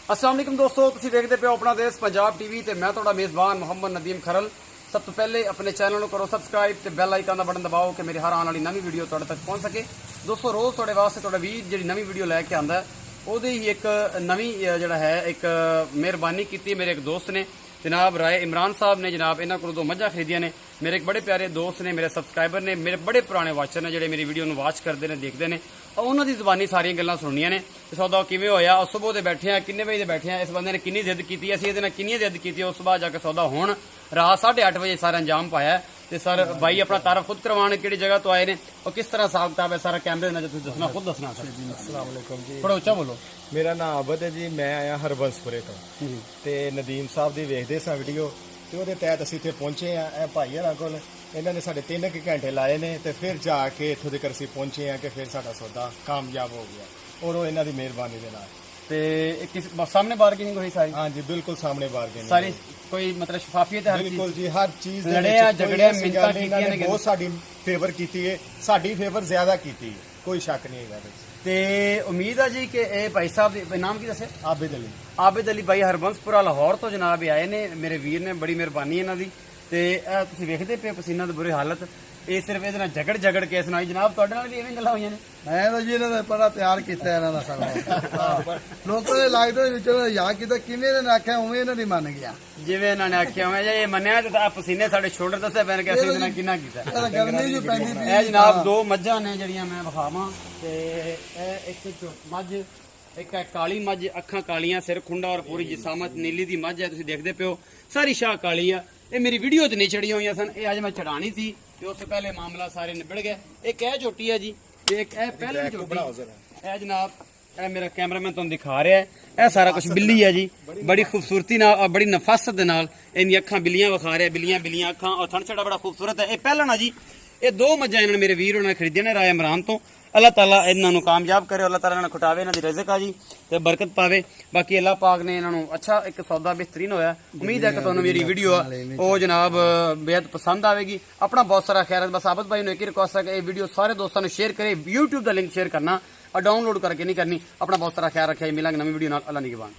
अस्सलाम वालेकुम दोस्तों, तुसीं देखदे पे हो अपना देश पंजाब टीवी ते मैं तुहाडा मेज़बान मोहम्मद नदीम खरल। सब तो पहले अपने चैनल को करो सबसक्राइब ते बैल आइकन का बटन दबाओ कि मेरी हर आने वाली नवी वीडियो तुहाडे तक पहुंच सके। दोस्तों रोज़ तुहाडे वास्ते तुहाडा वीर जिहड़ी नवी वीडियो लैके आंदा है ਉਹਦੀ ही एक नवी जिहड़ा है एक मेहरबानी की मेरे एक दोस्त ने जनाब राय इमरान साहब ने जनाब इन्हों को दो मझां खरीदियां ने। मेरे एक बड़े प्यारे दोस्त ने, मेरे सबसक्राइबर ने, मेरे बड़े पुराने वाचर ने जिहड़े मेरी वीडियो वॉच करते हैं, देखते हैं और उन्होंने जबानी सारिया गल्लां सुनिया ने। सौदा किवें होया, सुबह दे बैठे हैं, किन्ने बजे दे बैठे हैं, इस बंदे ने किन्नी जिद की, असीं इहदे नाल किन्नी जिद की, उस बाद जाके सौदा हुण रात 8:30 बजे सारा अंजाम पाया। तो सर भाई अपना तारफ खुद करवाने किहड़ी जगह तो आए ने और किस तरह हिसाब किताब है सारा कैमरे में दसना, खुद दसना। अस्सलाम वालेकुम जी, थोड़ा उच्चा बोलो। मेरा नाम अबद है जी, मैं आया हरबंसपुरे तो ते नदीम साहब ਦੀ ਵੇਖਦੇ ਸਾਂ ਵੀਡੀਓ ਤੇ ਉਹਦੇ ਤਹਿਤ ਅਸੀਂ ਇੱਥੇ ਪਹੁੰਚੇ ਆ। ਇਹ ਭਾਈ ਹਰਾਂ ਕੋਲ ਇਹਨਾਂ ਨੇ ਸਾਡੇ 3 ਘੰਟੇ ਲਾਏ ਨੇ ਤੇ ਫਿਰ ਜਾ ਕੇ ਇੱਥੋਂ ਤੱਕ ਅਸੀਂ ਪਹੁੰਚੇ ਆ ਕਿ ਫਿਰ ਸਾਡਾ ਸੌਦਾ ਕਾਮਯਾਬ ਹੋ ਗਿਆ ਔਰ ਉਹ ਇਹਨਾਂ ਦੀ ਮਿਹਰਬਾਨੀ ਦੇ ਨਾਲ। ਤੇ ਕਿਸ ਸਾਹਮਣੇ ਬਾਰਗੇਨਿੰਗ ਹੋਈ ਸਾਰੀ? हाँ जी बिल्कुल सामने बार्गेनिंग सारी कोई मतलब शफाफियत है हर बिल्कुल चीज जी, हर चीज लड़े आ झगड़े मिन्नतां कीतियां ने बहुत साडी फेवर कीती है, साडी फेवर ज्यादा कीती है, कोई शक नहीं है। ਤੇ ਉਮੀਦ ਆ ਜੀ ਕਿ ਇਹ ਭਾਈ ਸਾਹਿਬ ਦੇ ਨਾਮ ਕੀ ਦੱਸੇ? आबिद अली ਆਬਿਦ ਅਲੀ ਭਾਈ ਹਰਬੰਸਪੁਰਾ ਲਾਹੌਰ ਤੋਂ ਜਨਾਬ ਇਹ ਆਏ ਨੇ। ਮੇਰੇ ਵੀਰ ਨੇ, ਬੜੀ ਮਿਹਰਬਾਨੀ ਇਹਨਾਂ ਦੀ। ਤੇ ਇਹ ਤੁਸੀਂ ਵੇਖਦੇ ਪਏ ਪਸੀਨਾ ਦੀ ਬੁਰੀ ਹਾਲਤ, ਇਹ ਸਿਰਫ ਇਹਦੇ ਨਾਲ ਝਗੜ ਕੇ ਸੁਣਾਈ। ਜਨਾਬ ਤੁਹਾਡੇ ਨਾਲ ਵੀ ਐਵੇਂ ਗੱਲਾਂ ਹੋਈਆਂ ਨੇ? ਮੈਂ ਤਾਂ ਜੀ ਇਹਨਾਂ ਦਾ ਬੜਾ ਪਿਆਰ ਕੀਤਾ ਇਹਨਾਂ ਦਾ ਸਾਡਾ ਲੋਕਾਂ ਦੇ ਲਾਈਟ ਦੇ ਵਿੱਚ ਯਾ ਕੀਤਾ ਕਿਵੇਂ ਇਹਨਾਂ ਨੇ ਆਖਿਆ ਉਵੇਂ ਇਹਨਾਂ ਦੀ ਮੰਨ ਗਿਆ। ਜਿਵੇਂ ਇਹਨਾਂ ਨੇ ਆਖਿਆ ਹੋਇਆ ਜੇ ਇਹ ਮੰਨਿਆ ਤੇ ਆ ਪਸੀਨੇ ਸਾਡੇ ਸ਼ੋਲਡਰ ਦੱਸੇ ਪੈਣ ਕਿ ਅਸੀਂ ਇਹਦੇ ਨਾਲ ਕਿੰਨਾ ਕੀਤਾ। ਇਹ ਗਰਮੀ ਜੀ ਪੈਂਦੀ ਪਈ। ਇਹ ਜਨਾਬ ਦੋ ਮੱਝਾਂ ਨੇ ਜਿਹੜੀਆਂ ਮੈਂ ਵਿਖਾਵਾਂ ਤੇ ਇਹ ਇੱਕ ਮੱਝ, ਇੱਕ ਹੈ ਕਾਲੀ ਮੱਝ, ਅੱਖਾਂ ਕਾਲੀਆਂ, ਸਿਰ ਖੁੰਡਾ ਔਰ ਪੂਰੀ ਜਿਸਾਮਤ ਨੀਲੀ ਦੀ ਮੱਝ ਹੈ। ਤੁਸੀਂ ਦੇਖਦੇ ਪਿਓ ਸਾਰੀ ਸ਼ਾਹ ਕਾਲੀ ਆ। ਇਹ ਮੇਰੀ ਵੀਡੀਓ 'ਚ ਨਹੀਂ ਚੜੀਆਂ ਹੋਈਆਂ ਸਨ, ਇਹ ਅੱਜ ਮੈਂ ਚੜਾਣੀ ਸੀ ਤੇ ਉਸ ਤੋਂ ਪਹਿਲੇ ਮਾਮਲਾ ਸਾਰੇ ਨਿਬੜ ਗਿਆ। ਇੱਕ ਇਹ ਝੋਟੀ ਹੈ ਜੀ ਤੇ ਇੱਕ ਇਹ ਪਹਿਲੀ ਝੋਟੀ। ਇਹ ਜਨਾਬ ਇਹ ਮੇਰਾ ਕੈਮਰਾਮੈਨ ਤੁਹਾਨੂੰ ਦਿਖਾ ਰਿਹਾ ਹੈ, ਇਹ ਸਾਰਾ ਕੁਝ ਬਿੱਲੀ ਹੈ ਜੀ। ਬੜੀ ਖੂਬਸੂਰਤੀ ਨਾਲ ਔਰ ਬੜੀ ਨਫਾਸਤ ਦੇ ਨਾਲ ਇਹਦੀਆਂ ਅੱਖਾਂ ਬਿੱਲੀਆਂ ਵਿਖਾ ਰਿਹਾ, ਬਿੱਲੀਆਂ ਅੱਖਾਂ ਔਰ ਥਣ ਛੜਾ ਬੜਾ ਖੂਬਸੂਰਤ ਹੈ। ਇਹ ਪਹਿਲਣਾ ਜੀ, ਇਹ ਦੋ ਮੱਝਾਂ ਇਹਨਾਂ ਨੇ ਮੇਰੇ ਵੀਰ ਉਹਨਾਂ ਨੇ ਖਰੀਦੀਆਂ ਨੇ ਰਾਏ ਇਮਰਾਨ ਤੋਂ। अल्लाह ताला ਇਹਨਾਂ ਨੂੰ ਕਾਮਯਾਬ ਕਰੇ, ਅੱਲਾਹ ਤਾਲਾ ਇਹਨਾਂ ਨੂੰ ਖੁਟਾਵੇ, ਇਹਨਾਂ ਦੀ ਰਿਜ਼ਕ ਆ ਜੀ ਤੇ ਬਰਕਤ ਪਾਵੇ। ਬਾਕੀ ਅੱਲਾਹ ਪਾਕ ਨੇ ਇਹਨਾਂ ਨੂੰ ਅੱਛਾ ਇੱਕ ਸੌਦਾ ਬਿਹਤਰੀਨ ਹੋਇਆ। ਉਮੀਦ ਹੈ ਕਿ ਤੁਹਾਨੂੰ ਮੇਰੀ ਵੀਡੀਓ ਉਹ ਜਨਾਬ ਬੇहद ਪਸੰਦ ਆਵੇਗੀ। ਆਪਣਾ ਬਹੁਤ ਸਾਰਾ ਖੈਰ ਹੈ। ਬਸ ਆਬਦ ਭਾਈ ਨੂੰ ਇੱਕ ਹੀ ਰਿਕੁਐਸਟ ਹੈ ਕਿ ਇਹ ਵੀਡੀਓ ਸਾਰੇ ਦੋਸਤਾਂ ਨੂੰ ਸ਼ੇਅਰ ਕਰੇ, YouTube ਦਾ ਲਿੰਕ ਸ਼ੇਅਰ ਕਰਨਾ और डाउनलोड करके नहीं करनी। अपना बहुत सारा ख्याल रखिए, मिलेंगे नवी वीडियो नाल। अल्लाह निगहबान।